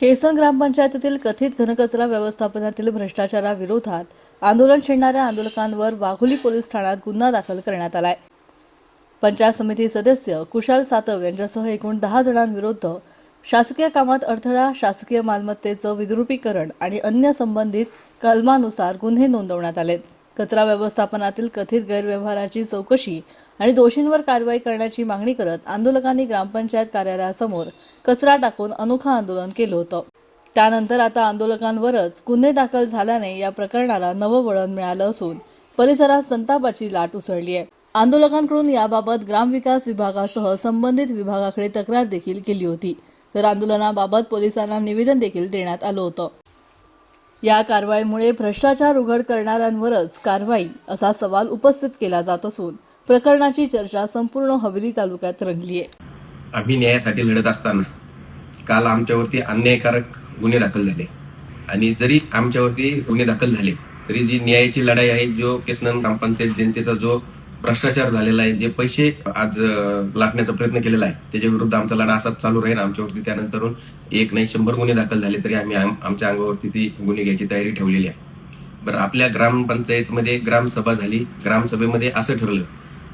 केसन ग्रामपंचायतीतील कथित घनकचरा व्यवस्थापनातील भ्रष्टाचाराविरोधात आंदोलन छेडणाऱ्या आंदोलकांवर वाघोली पोलीस ठाण्यात गुन्हा दाखल करण्यात आलाय। पंचायत समिती सदस्य कुशाल सातव यांच्यासह एकूण 10 जणांविरुद्ध शासकीय कामात अडथळा, शासकीय मालमत्तेचं विद्रुपीकरण आणि अन्य संबंधित कलमानुसार गुन्हे नोंदवण्यात आलेत। कचरा व्यवस्थापनातील कथित गैरव्यवहाराची चौकशी आणि दोषींवर कारवाई करण्याची मागणी करत आंदोलकांनी ग्रामपंचायत कार्यालयासमोर कचरा टाकून अनोखं आंदोलन केलं होतं। त्यानंतर आता आंदोलकांवरच गुन्हे दाखल झाल्याने या प्रकरणाला नवं वळण मिळालं असून परिसरात संतापाची लाट उसळली आहे। आंदोलकांकडून याबाबत ग्रामविकास विभागासह संबंधित विभागाकडे तक्रार देखील केली होती, तर आंदोलनाबाबत पोलिसांना निवेदन देखील देण्यात आलं होतं। या कारवाईमुळे भ्रष्टाचार उघड करणाऱ्यांवरच कारवाई असा सवाल उपस्थित केला जात असून प्रकरणाची चर्चा संपूर्ण हवेली तालुक्यात रंगली आहे। आम्ही न्यायासाठी लढत असताना काल आमच्यावरती अन्यायकारक गुन्हे दाखल झाले आणि जरी आमच्यावरती गुन्हे दाखल झाले तरी जी न्यायाची लढाई आहे, जो केसनन ग्रामपंचायत जनतेचा जो भ्रष्टाचार झालेला आहे, जे पैसे आज लाटण्याचा प्रयत्न केलेला आहे, त्याच्या विरुद्ध आमचा लढा असाच चालू राहील। आमच्यावरती त्यानंतर एक नाही 100 गुन्हे दाखल झाले तरी आम्ही आमच्या अंगावरती ती गुन्हे घ्यायची तयारी ठेवलेली आहे। बरं, आपल्या ग्रामपंचायतमध्ये ग्रामसभा झाली। ग्रामसभेमध्ये असं ठरलं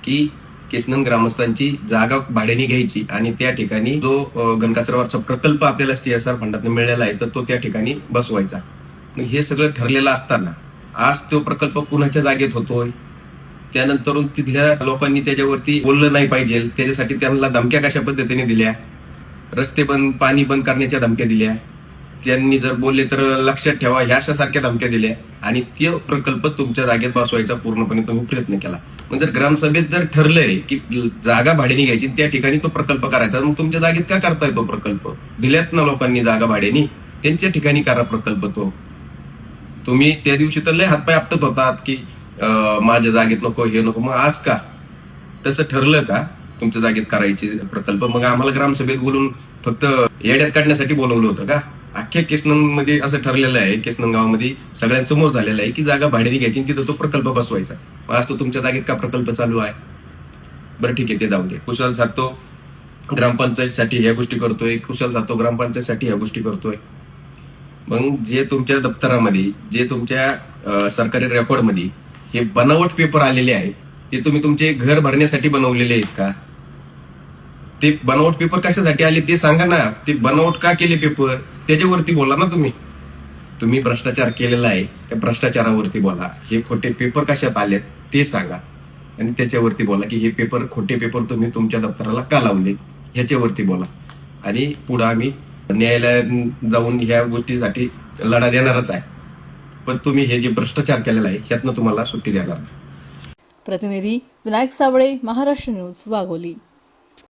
की केसनन ग्रामस्थांची जागा भाड्याने घ्यायची आणि त्या ठिकाणी जो घनकचऱ्यावरचा प्रकल्प आपल्याला CSR फंडातून मिळालेला आहे तर तो त्या ठिकाणी बसवायचा। हे सगळं ठरलेलं असताना आज तो प्रकल्प कुणाच्या जागेत होतोय, त्यानंतर तिथल्या लोकांनी त्याच्यावरती बोललं नाही पाहिजे, त्याच्यासाठी त्यांना धमक्या कशा पद्धतीने दिल्या, रस्ते बंद, पाणी बंद करण्याच्या धमक्या दिल्या, त्यांनी जर बोलले तर लक्षात ठेवा ह्या सारख्या धमक्या दिल्या आणि तो प्रकल्प तुमच्या जागेत बसवायचा पूर्णपणे तुम्ही प्रयत्न केला। म्हणजे ग्रामसभेत जर ठरलंय की जागा भाड्याने घ्यायची, त्या ठिकाणी तो प्रकल्प करायचा, मग तुमच्या जागेत का करताय तो प्रकल्प? दिल्यात ना लोकांनी जागा भाड्याने, त्यांच्या ठिकाणी करा प्रकल्प। तो तुम्ही त्या दिवशी तर लय हातपाय आपटत होतात की माझ्या जागेत नको, हे नको, मग आज का तसं ठरलं का तुमच्या जागेत करायचे प्रकल्प? मग आम्हाला ग्रामसभेत बोलून फक्त येड्यात काढण्यासाठी बोलवलं होतं का? अख्ख्या केसनन मध्ये असं ठरलेलं आहे, केसनन गावामध्ये सगळ्यांसमोर झालेलं आहे की जागा भाड्याने घ्यायची, तिथं तो प्रकल्प बसवायचा। मग आज तो तुमच्या जागेत का प्रकल्प चालू आहे? बरं ठीक आहे, ते जाऊ दे। कुशल सातो ग्रामपंचायतीसाठी ह्या गोष्टी करतोय, कुशल सातो ग्रामपंचायतीसाठी ह्या गोष्टी करतोय। मग जे तुमच्या दप्तरामध्ये, जे तुमच्या सरकारी रेकॉर्डमध्ये हे बनावट पेपर आलेले आहेत, ते तुम्ही तुमचे घर भरण्यासाठी बनवलेले आहेत का? ते बनावट पेपर कशासाठी आले ते सांगा ना। ते बनावट का केले पेपर त्याच्यावरती बोला ना। तुम्ही भ्रष्टाचार केलेला आहे, त्या भ्रष्टाचारावरती बोला। हे खोटे पेपर कशात आलेत ते सांगा आणि त्याच्यावरती बोला की हे पेपर, खोटे पेपर तुम्ही तुमच्या दप्तराला का लावले, ह्याच्यावरती बोला। आणि पुढे आम्ही न्यायालयात जाऊन ह्या गोष्टीसाठी लढा देणारच आहे, पण तुम्ही हे जे भ्रष्टाचार केलेला आहे ह्यातनं तुम्हाला सुट्टी देणार नाही। प्रतिनिधी विनायक साबळे, महाराष्ट्र न्यूज, वाघोली।